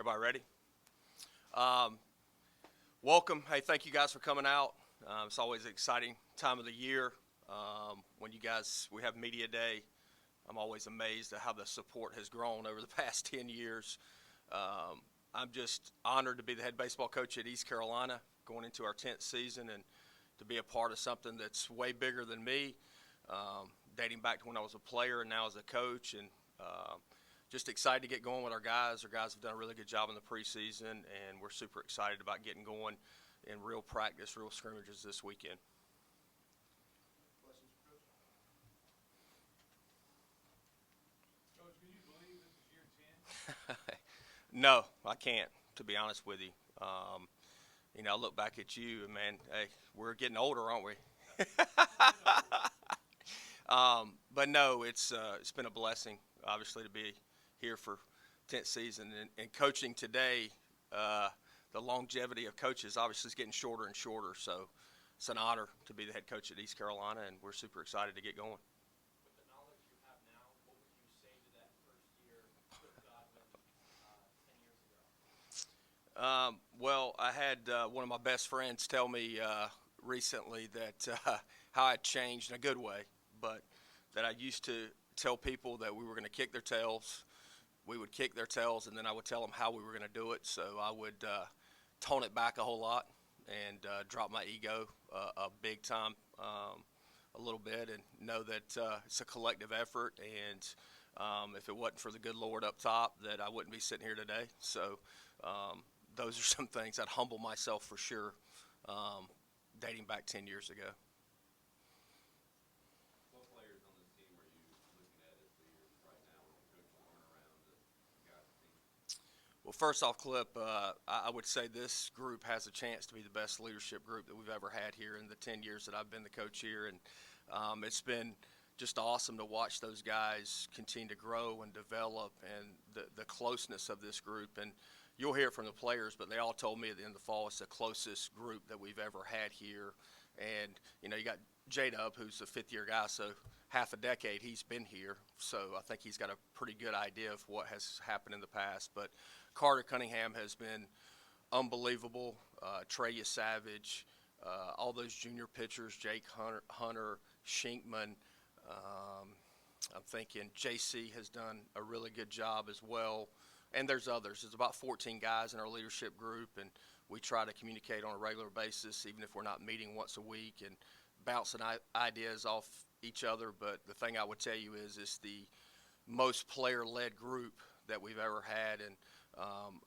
Everybody ready? Welcome. Hey, thank you guys for coming out. It's always an exciting time of the year when we have Media Day. I'm always amazed at how the support has grown over the past 10 years. I'm just honored to be the head baseball coach at East Carolina, going into our 10th season, and to be a part of something that's way bigger than me, dating back to when I was a player and now as a coach. And just excited to get going with our guys. Our guys have done a really good job in the preseason, and we're super excited about getting going in real practice, real scrimmages this weekend. Questions for Coach? Coach, can you believe this is year 10? No, I can't, to be honest with you. I look back at you, and man, hey, we're getting older, aren't we? But no, it's been a blessing, obviously, to be here for 10th season. And coaching today, the longevity of coaches obviously is getting shorter and shorter. So it's an honor to be the head coach at East Carolina, and we're super excited to get going. With the knowledge you have now, what would you say to that first year with Godwin 10 years ago? Well, I had one of my best friends tell me recently that how I changed in a good way, but that I used to tell people that we were going to kick their tails. We would kick their tails, and then I would tell them how we were going to do it. So I would tone it back a whole lot and drop my ego a big time a little bit, and know that it's a collective effort. And if it wasn't for the good Lord up top, that I wouldn't be sitting here today. So those are some things I'd humble myself for sure, dating back 10 years ago. What players on this team are you looking at as leaders right now with the coaches going around to guide the team? Well, first off, Clip, I would say this group has a chance to be the best leadership group that we've ever had here in the 10 years that I've been the coach here. And it's been just awesome to watch those guys continue to grow and develop, and the closeness of this group. And you'll hear from the players, but they all told me at the end of the fall it's the closest group that we've ever had here. And, you got J-Dub, who's a fifth-year guy, so half a decade he's been here. So I think he's got a pretty good idea of what has happened in the past. But Carter Cunningham has been unbelievable. Treya Savage, all those junior pitchers, Jake Hunter, Shinkman. I'm thinking JC has done a really good job as well. And there's others. There's about 14 guys in our leadership group, and we try to communicate on a regular basis, even if we're not meeting once a week, and bouncing ideas off each other. But the thing I would tell you is it's the most player-led group that we've ever had. And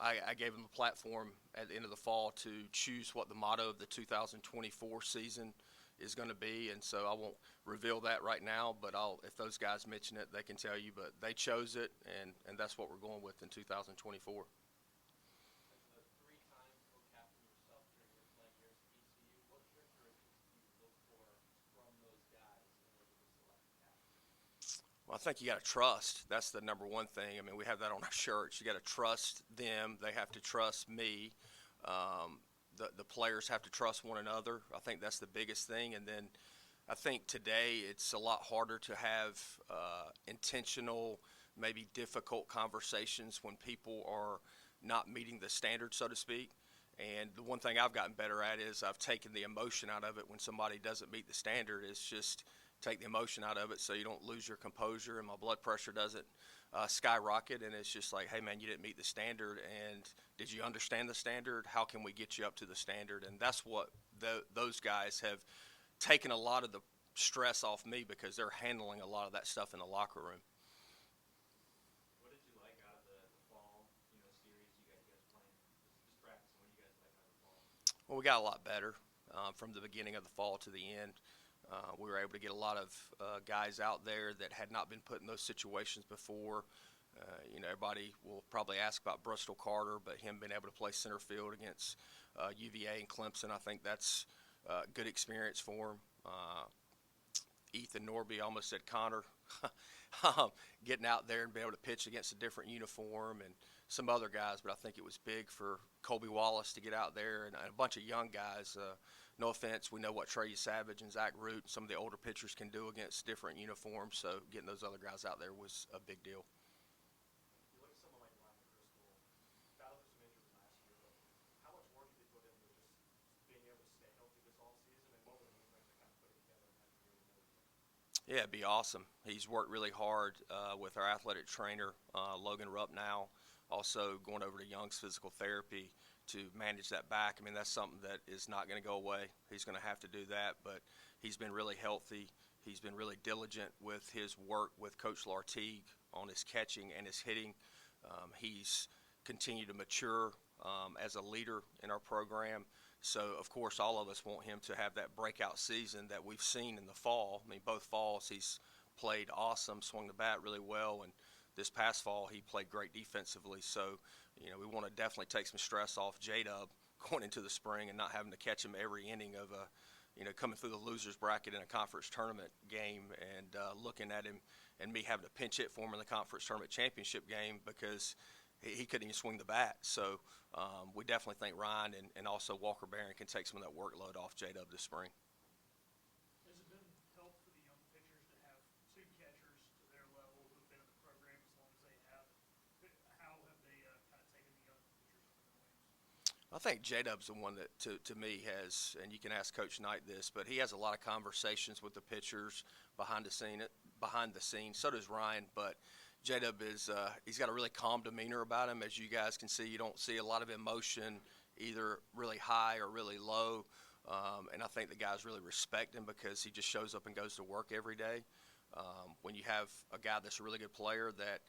I gave them a platform at the end of the fall to choose what the motto of the 2024 season is going to be. And so I won't reveal that right now, but if those guys mention it, they can tell you. But they chose it, and that's what we're going with in 2024. As a three-time co-captain yourself during your playing years at ECU, what characteristics do you look for from those guys in order to select a captain? Well, I think you got to trust. That's the number one thing. I mean, we have that on our shirts. You got to trust them. They have to trust me. The players have to trust one another. I think that's the biggest thing. And then I think today it's a lot harder to have intentional, maybe difficult conversations when people are not meeting the standard, so to speak. And the one thing I've gotten better at is I've taken the emotion out of it when somebody doesn't meet the standard. It's just take the emotion out of it so you don't lose your composure and my blood pressure doesn't skyrocket. And it's just like, hey, man, you didn't meet the standard. And did you understand the standard? How can we get you up to the standard? And that's what those guys have taken a lot of the stress off me, because they're handling a lot of that stuff in the locker room. What did you like out of the fall series you guys playing? Just practicing. What do you guys like out of the fall? Well, we got a lot better from the beginning of the fall to the end. We were able to get a lot of guys out there that had not been put in those situations before. Everybody will probably ask about Bristol Carter, but him being able to play center field against UVA and Clemson, I think that's a good experience for him. Ethan Norby, almost said Connor, getting out there and being able to pitch against a different uniform, and some other guys. But I think it was big for Colby Wallace to get out there, and a bunch of young guys. No offense, we know what Treya Savage and Zach Root and some of the older pitchers can do against different uniforms, so getting those other guys out there was a big deal. You look at someone like Ryan Crystal, battled his Yeah, it'd be awesome. He's worked really hard with our athletic trainer, Logan Rupp now, also going over to Young's Physical Therapy to manage that back. I mean, that's something that is not going to go away. He's going to have to do that, but he's been really healthy. He's been really diligent with his work with Coach Lartigue on his catching and his hitting. He's continued to mature as a leader in our program. So, of course, all of us want him to have that breakout season that we've seen in the fall. I mean, both falls he's played awesome, swung the bat really well, and this past fall he played great defensively. So, we want to definitely take some stress off J-Dub going into the spring and not having to catch him every inning of coming through the losers bracket in a conference tournament game and looking at him and me having to pinch hit for him in the conference tournament championship game because he couldn't even swing the bat. So we definitely think Ryan and also Walker Barron can take some of that workload off J-Dub this spring. Has it been help for the young pitchers to have two catchers to their level who've been in the program as long as they have? How have they kind of taken the young pitchers under their wings? I think J-Dub's the one that, to me, has, and you can ask Coach Knight this, but he has a lot of conversations with the pitchers behind the scenes. So does Ryan, but J-Dub he's got a really calm demeanor about him. As you guys can see, you don't see a lot of emotion, either really high or really low. And I think the guys really respect him because he just shows up and goes to work every day. When you have a guy that's a really good player that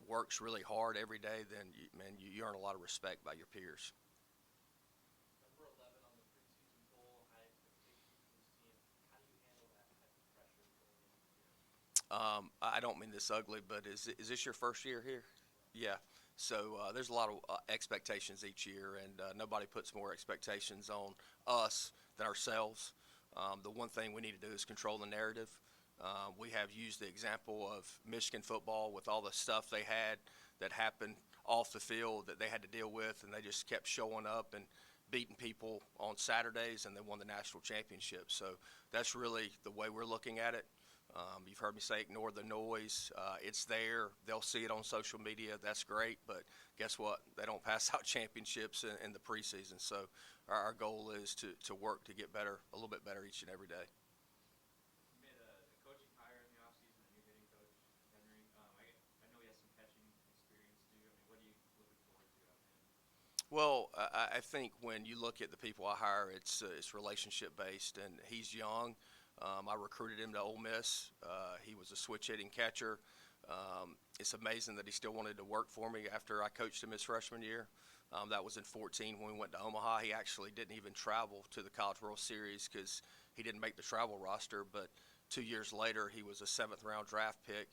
works really hard every day, then, you earn a lot of respect by your peers. Number 11 on the preseason poll, high expectations from this team. How do you handle that type of pressure going into the year? I don't mean this ugly, but is this your first year here? Yeah. So there's a lot of expectations each year, and nobody puts more expectations on us than ourselves. The one thing we need to do is control the narrative. We have used the example of Michigan football with all the stuff they had that happened off the field that they had to deal with, and they just kept showing up and beating people on Saturdays, and they won the national championship. So that's really the way we're looking at it. You've heard me say ignore the noise. It's there. They'll see it on social media. That's great. But guess what? They don't pass out championships in the preseason. So our goal is to work to get better, a little bit better each and every day. You made a coaching hire in the offseason, a new hitting coach, Henry. I know he has some catching experience too. I mean, what are you looking forward to out of him? Well, I think when you look at the people I hire, it's relationship based, and he's young. I recruited him to Ole Miss. He was a switch hitting catcher. It's amazing that he still wanted to work for me after I coached him his freshman year. That was in 2014 when we went to Omaha. He actually didn't even travel to the College World Series because he didn't make the travel roster. But 2 years later, he was a 7th-round draft pick,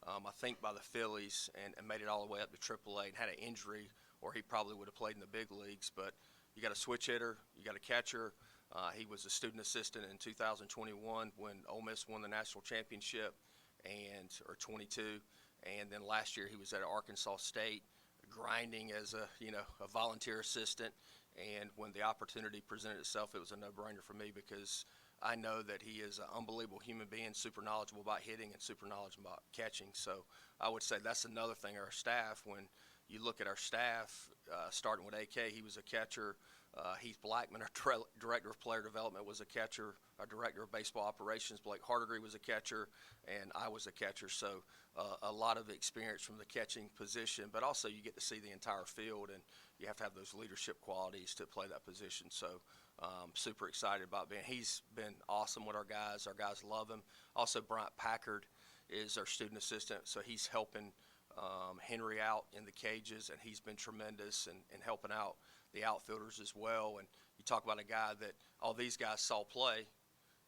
I think by the Phillies, and made it all the way up to AAA and had an injury, or he probably would have played in the big leagues. But you got a switch hitter, you got a catcher. He was a student assistant in 2021 when Ole Miss won the national championship, or 22, and then last year he was at Arkansas State, grinding as a volunteer assistant. And when the opportunity presented itself, it was a no-brainer for me because I know that he is an unbelievable human being, super knowledgeable about hitting and super knowledgeable about catching. So I would say that's another thing. Our staff, when you look at our staff, starting with AK, he was a catcher. Heath Blackman, our director of player development, was a catcher. Our director of baseball operations, Blake Hardigree, was a catcher, and I was a catcher. So a lot of experience from the catching position, but also you get to see the entire field, and you have to have those leadership qualities to play that position. So super excited about being. He's been awesome with our guys. Our guys love him. Also, Bryant Packard is our student assistant, so he's helping Henry out in the cages, and he's been tremendous in helping out the outfielders as well. And you talk about a guy that all these guys saw play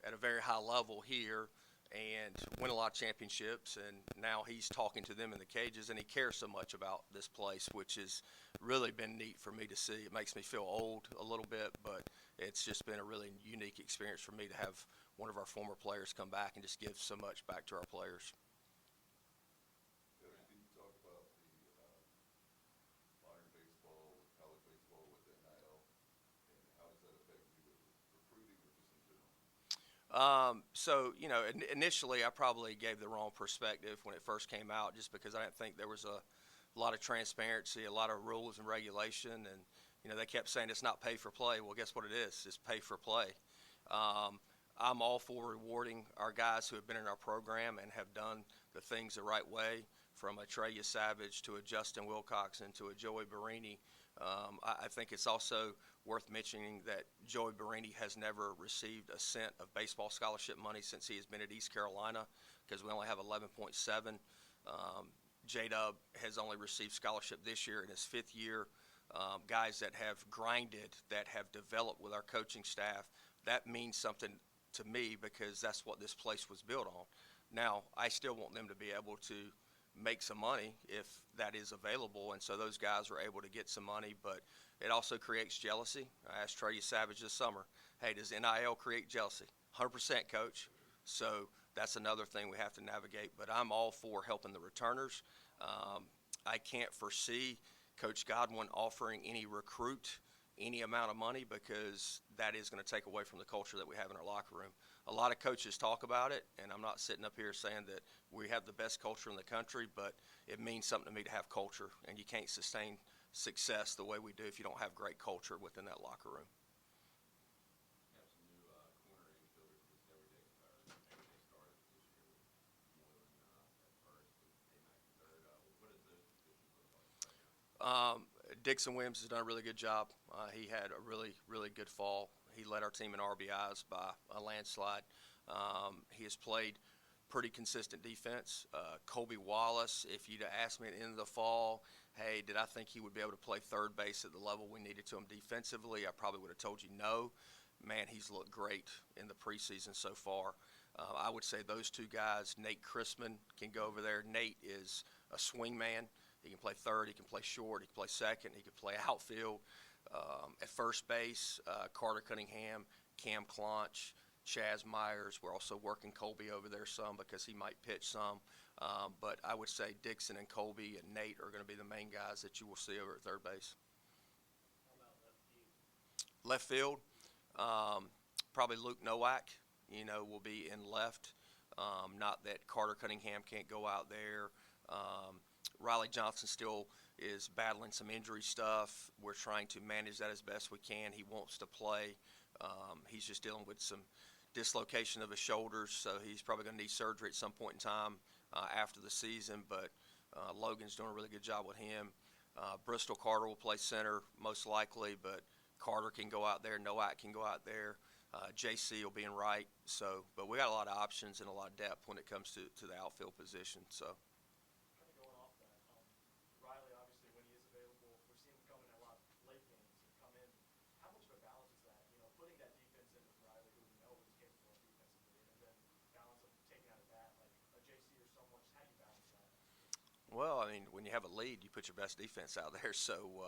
at a very high level here and win a lot of championships, and now he's talking to them in the cages, and he cares so much about this place, which has really been neat for me to see. It makes me feel old a little bit, but it's just been a really unique experience for me to have one of our former players come back and just give so much back to our players. Yeah, can you talk about the modern baseball, college baseball with the NIL, and how does that affect you with recruiting or just in general? Initially I probably gave the wrong perspective when it first came out just because I didn't think there was a lot of transparency, a lot of rules and regulation, and they kept saying it's not pay for play. Well, guess what it is? It's pay for play. I'm all for rewarding our guys who have been in our program and have done the things the right way, from a Treya Savage to a Justin Wilcoxon to a Joey Barini. I think it's also worth mentioning that Joey Barini has never received a cent of baseball scholarship money since he has been at East Carolina, because we only have 11.7. J-Dub has only received scholarship this year in his 5th year. Guys that have grinded, that have developed with our coaching staff, that means something to me, because that's what this place was built on. Now, I still want them to be able to make some money if that is available, and so those guys are able to get some money, but it also creates jealousy. I asked Treya Savage this summer, hey, does NIL create jealousy? 100%, coach. So that's another thing we have to navigate, but I'm all for helping the returners. I can't foresee Coach Godwin offering any recruit any amount of money, because that is going to take away from the culture that we have in our locker room. A lot of coaches talk about it, and I'm not sitting up here saying that we have the best culture in the country, but it means something to me to have culture, and you can't sustain success the way we do if you don't have great culture within that locker room. You have some new corner infielders this everyday starters this year with Moylan at first and Amack at third. What does those positions look like right now? Dixon Williams has done a really good job. He had a really, really good fall. He led our team in RBIs by a landslide. He has played pretty consistent defense. Colby Wallace, if you'd have asked me at the end of the fall, hey, did I think he would be able to play third base at the level we needed to him defensively, I probably would have told you no. Man, he's looked great in the preseason so far. I would say those two guys, Nate Chrisman can go over there. Nate is a swing man. He can play third, he can play short, he can play second, he can play outfield. At first base, Carter Cunningham, Cam Clonch, Chaz Myers. We're also working Colby over there some because he might pitch some. But I would say Dixon and Colby and Nate are going to be the main guys that you will see over at third base. How about left field? Left field, probably Luke Nowak, will be in left. Not that Carter Cunningham can't go out there. Riley Johnson still is battling some injury stuff. We're trying to manage that as best we can. He wants to play. He's just dealing with some dislocation of his shoulders, so he's probably going to need surgery at some point in time after the season, but Logan's doing a really good job with him. Bristol Carter will play center most likely, but Carter can go out there. Nowak can go out there. JC will be in right. But we got a lot of options and a lot of depth when it comes to the outfield position. So. Kind of going off that, Riley, obviously, when he is available, we're seeing him come in a lot late games and come in. How much of a balance is that? Putting that defense in with Riley, who we know is capable of defensively, and then balance of taking out of that, like a JC or someone. Just how do you balance that? Well, I mean, when you have a lead, you put your best defense out there. So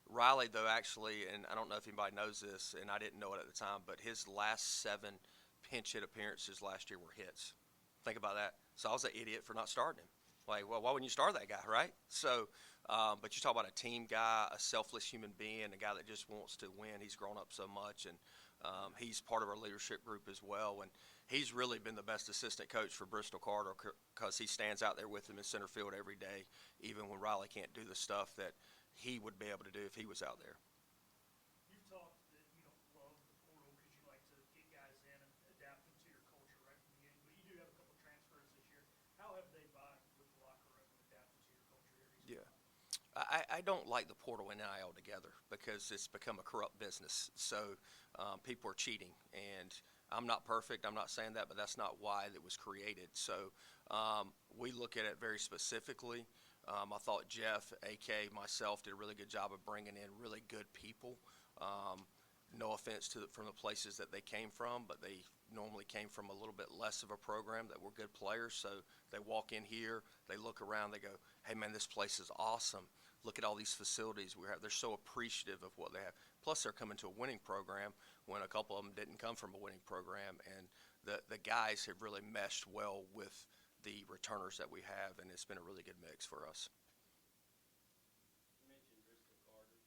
Riley, though, actually, and I don't know if anybody knows this, and I didn't know it at the time, but his last 7 pinch hit appearances last year were hits. Think about that. So I was an idiot for not starting him. Like, well, why wouldn't you start that guy, right? So, but you talk about a team guy, a selfless human being, a guy that just wants to win. He's grown up so much, and he's part of our leadership group as well. And he's really been the best assistant coach for Bristol Carter, because he stands out there with him in center field every day, even when Riley can't do the stuff that he would be able to do if he was out there. You've talked that you don't love the portal because you like to get guys in and adapt them to your culture right from the beginning, but you do have a couple transfers this year. How have they vibed with the locker room and adapted to your culture here recently? Yeah. I don't like the portal and NIL together, because it's become a corrupt business. So people are cheating, and I'm not perfect. I'm not saying that, but that's not why it was created. So we look at it very specifically. I thought Jeff, AK, myself did a really good job of bringing in really good people. No offense from the places that they came from, but they normally came from a little bit less of a program that were good players. So they walk in here, they look around, they go, hey, man, this place is awesome. Look at all these facilities we have. They're so appreciative of what they have. Plus, they're coming to a winning program when a couple of them didn't come from a winning program. And the guys have really meshed well with the returners that we have, and it's been a really good mix for us. You mentioned Bristol Carter.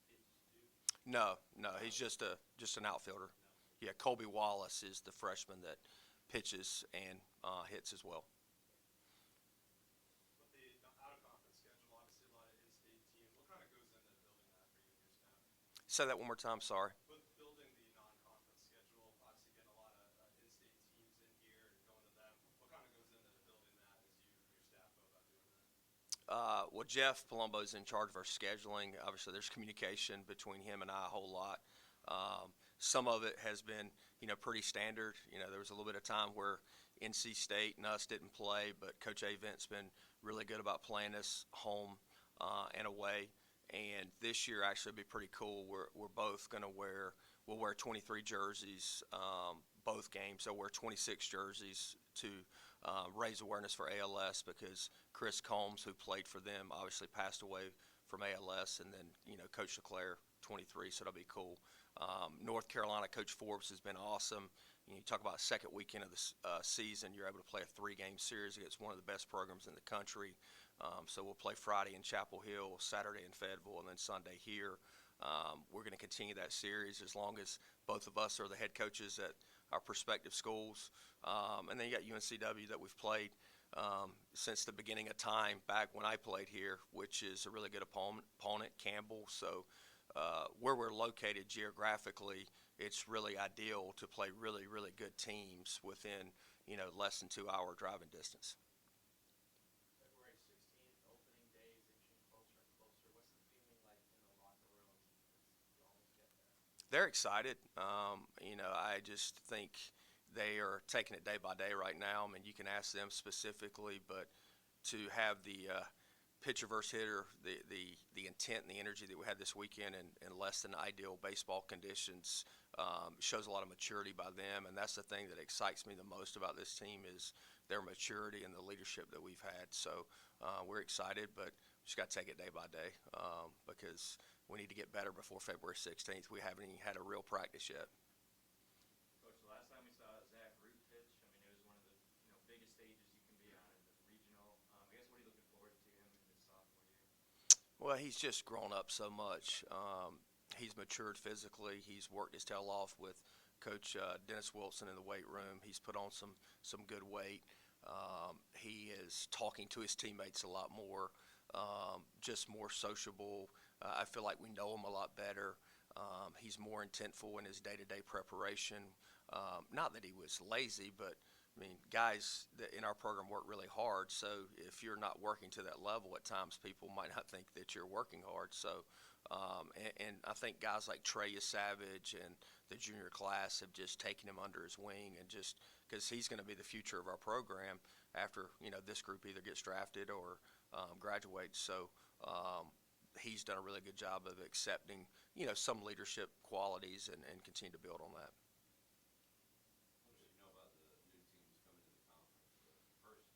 He pitches too. No, he's just an outfielder. Yeah, Colby Wallace is the freshman that pitches and hits as well. With the out-of-conference schedule, obviously a lot of in-state teams, what kind of goes into building that for you and your staff? Say that one more time, sorry. With building the non-conference schedule Jeff Palumbo is in charge of our scheduling. Obviously, there's communication between him and I a whole lot. Some of it has been, pretty standard. There was a little bit of time where NC State and us didn't play, but Coach Avent's been really good about playing us home and away. And this year actually will be pretty cool. We're both going to we'll wear 23 jerseys both games. So we'll wear 26 jerseys to raise awareness for ALS, because Chris Combs, who played for them, obviously passed away from ALS, and then Coach LeClaire, 23, so that'll be cool. North Carolina, Coach Forbes has been awesome. You talk about second weekend of the season, you're able to play a 3-game series against one of the best programs in the country. So we'll play Friday in Chapel Hill, Saturday in Fayetteville, and then Sunday here. We're going to continue that series as long as both of us are the head coaches at our respective schools. And then you got UNCW that we've played since the beginning of time back when I played here, which is a really good opponent, Campbell. So where we're located geographically, it's really ideal to play really, really good teams within, less than 2-hour driving distance. February 16th, opening day is inching closer and closer. What's the feeling like in the locker room as you almost get there? They're excited. I just think they are taking it day by day right now. I mean, you can ask them specifically, but to have the pitcher versus hitter, the intent and the energy that we had this weekend in less than ideal baseball conditions shows a lot of maturity by them, and that's the thing that excites me the most about this team is their maturity and the leadership that we've had. So we're excited, but we just got to take it day by day because we need to get better before February 16th. We haven't even had a real practice yet. Coach, the last time we saw Zach Root pitch, I mean, it was one of the biggest stages you can be on in the regional. I guess what are you looking forward to him in his sophomore year? Well, he's just grown up so much. He's matured physically. He's worked his tail off with Coach Dennis Wilson in the weight room. He's put on some good weight. He is talking to his teammates a lot more, just more sociable. I feel like we know him a lot better. He's more intentful in his day-to-day preparation. Not that he was lazy, but I mean, guys that in our program work really hard. So if you're not working to that level, at times people might not think that you're working hard. So, and I think guys like Trey Savage and the junior class have just taken him under his wing, and just because he's going to be the future of our program after this group either gets drafted or graduates. So he's done a really good job of accepting some leadership qualities and continue to build on that. What do you know about the new teams coming to the conference? The first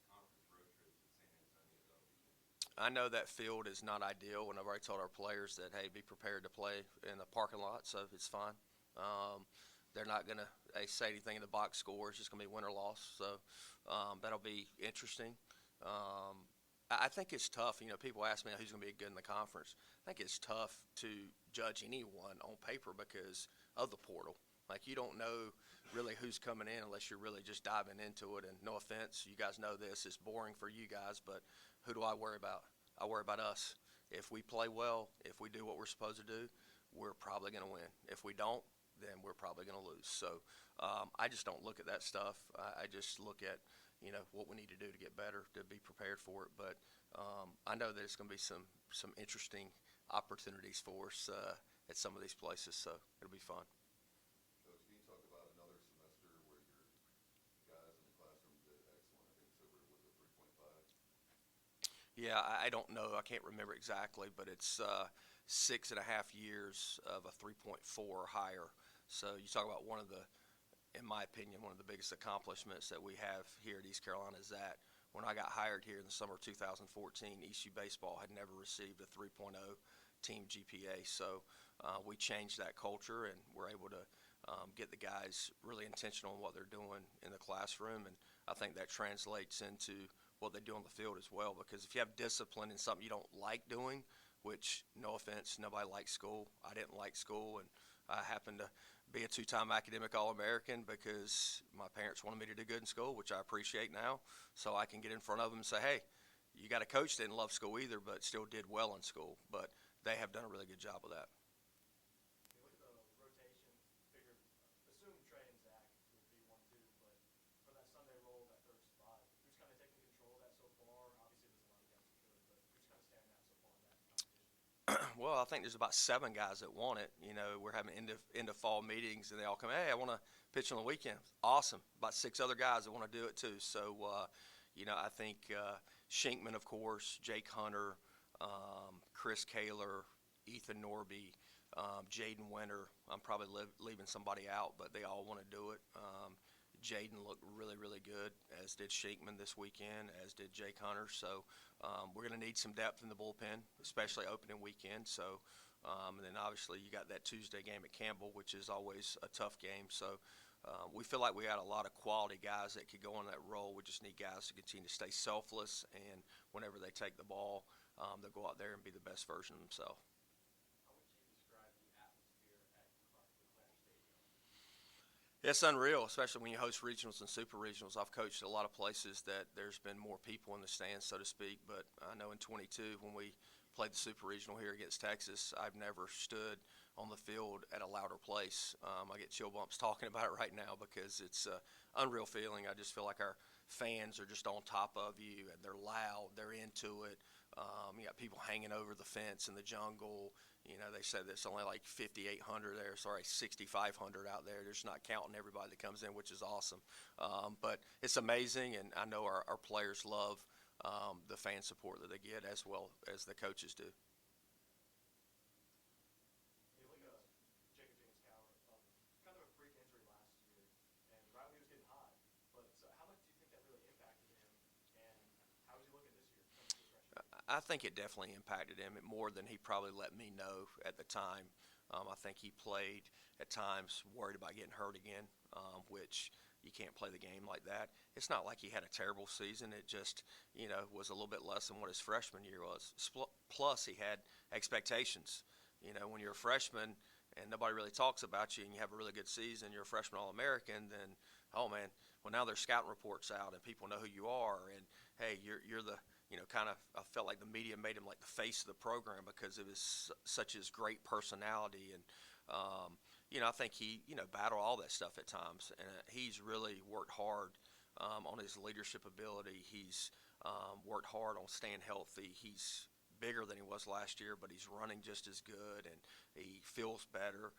conference road trip to San Antonio, that'll be new. I know that field is not ideal, and I've already told our players that, hey, be prepared to play in the parking lot, so it's fine. They're not going to say anything in the box score. It's just going to be win or loss, so that'll be interesting. I think it's tough. People ask me who's going to be good in the conference. I think it's tough to judge anyone on paper because of the portal. Like, you don't know really who's coming in unless you're really just diving into it. And no offense, you guys know this. It's boring for you guys, but who do I worry about? I worry about us. If we play well, if we do what we're supposed to do, we're probably going to win. If we don't, then we're probably going to lose. So I just don't look at that stuff. I just look at what we need to do to get better, to be prepared for it. But I know that it's going to be some interesting opportunities for us at some of these places, so it'll be fun. Coach, can you talk about another semester where your guys in the classroom did excellent? I think Silver was a 3.5. Yeah, I don't know. I can't remember exactly, but it's 6.5 years of a 3.4 or higher. So you talk about one of the, in my opinion, one of the biggest accomplishments that we have here at East Carolina is that when I got hired here in the summer of 2014, ECU baseball had never received a 3.0 team GPA. So we changed that culture, and we're able to get the guys really intentional in what they're doing in the classroom. And I think that translates into what they do on the field as well, because if you have discipline in something you don't like doing, which, no offense, nobody likes school. I didn't like school, and I happened to be a 2-time academic All-American because my parents wanted me to do good in school, which I appreciate now. So I can get in front of them and say, hey, you got a coach that didn't love school either, but still did well in school. But they have done a really good job of that. When you look at the rotation, figure, assume Trey and Zach would be 1-2, but for that Sunday role, that third spot, who's kind of taking control of that so far? Obviously, there's a lot of guys that could, but who's kind of Well, I think there's about 7 guys that want it. You know, we're having end of fall meetings, and they all come, hey, I want to pitch on the weekend. Awesome. About 6 other guys that want to do it too. So, you know, I think Shinkman, of course, Jake Hunter, Chris Kaler, Ethan Norby, Jaden Winter. I'm probably leaving somebody out, but they all want to do it. Jaden looked really, really good, as did Shinkman this weekend, as did Jake Hunter. So we're going to need some depth in the bullpen, especially opening weekend. So, and then obviously you got that Tuesday game at Campbell, which is always a tough game. So we feel like we got a lot of quality guys that could go on that role. We just need guys to continue to stay selfless, and whenever they take the ball, they'll go out there and be the best version of themselves. How would you describe the atmosphere at LeClaire Stadium? It's unreal, especially when you host regionals and super regionals. I've coached at a lot of places that there's been more people in the stands, so to speak. But I know in 22, when we played the super regional here against Texas, I've never stood on the field at a louder place. I get chill bumps talking about it right now because it's an unreal feeling. I just feel like our fans are just on top of you, and they're loud, they're into it. You got people hanging over the fence in the jungle. You know, they said there's only like 5,800 there, 6,500 out there. They're just not counting everybody that comes in, which is awesome. But it's amazing, and I know our players love the fan support that they get as well as the coaches do. You look at Jacob James Cower, kind of a freak injury last year, and Riley was getting hot. But so how much do you think that really impacted him, and how is he looking this year? I think it definitely impacted him more than he probably let me know at the time. I think he played at times worried about getting hurt again, which you can't play the game like that. It's not like he had a terrible season. It just, you know, was a little bit less than what his freshman year was. Plus, he had expectations. You know, when you're a freshman and nobody really talks about you and you have a really good season, you're a freshman All-American, then, oh, man, well, now there's scouting reports out and people know who you are. And, hey, you're the – you know, kind of, I felt like the media made him like the face of the program because of such his great personality. And, you know, I think he, you know, battled all that stuff at times. And he's really worked hard on his leadership ability. He's worked hard on staying healthy. He's bigger than he was last year, but he's running just as good and he feels better.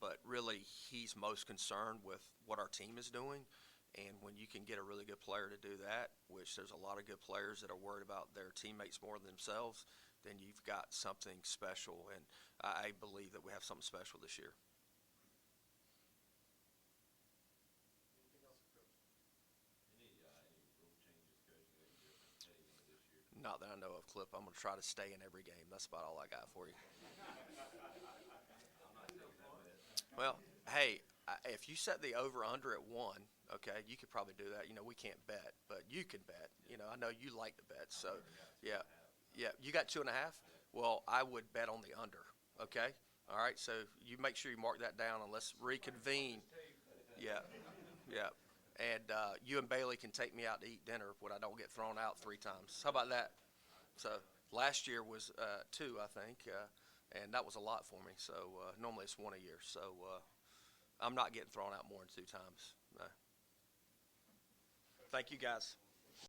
But really, he's most concerned with what our team is doing. And when you can get a really good player to do that, which there's a lot of good players that are worried about their teammates more than themselves, then you've got something special. And I believe that we have something special this year. Anything else, Coach? Any rule changes, Coach, anything different heading into this year? Not that I know of, Clip. I'm going to try to stay in every game. That's about all I got for you. I'm not taking that bet. Well, hey, if you set the over-under at 1, okay, you could probably do that. You know, we can't bet, but you can bet. You know, I know you like to bet. So, yeah. You got 2.5? Well, I would bet on the under, okay? All right, so you make sure you mark that down and let's reconvene. Yeah. And you and Bailey can take me out to eat dinner when I don't get thrown out 3 times. How about that? So last year was 2, I think, and that was a lot for me. So normally it's 1 a year. So I'm not getting thrown out more than 2 times. No. Thank you, guys.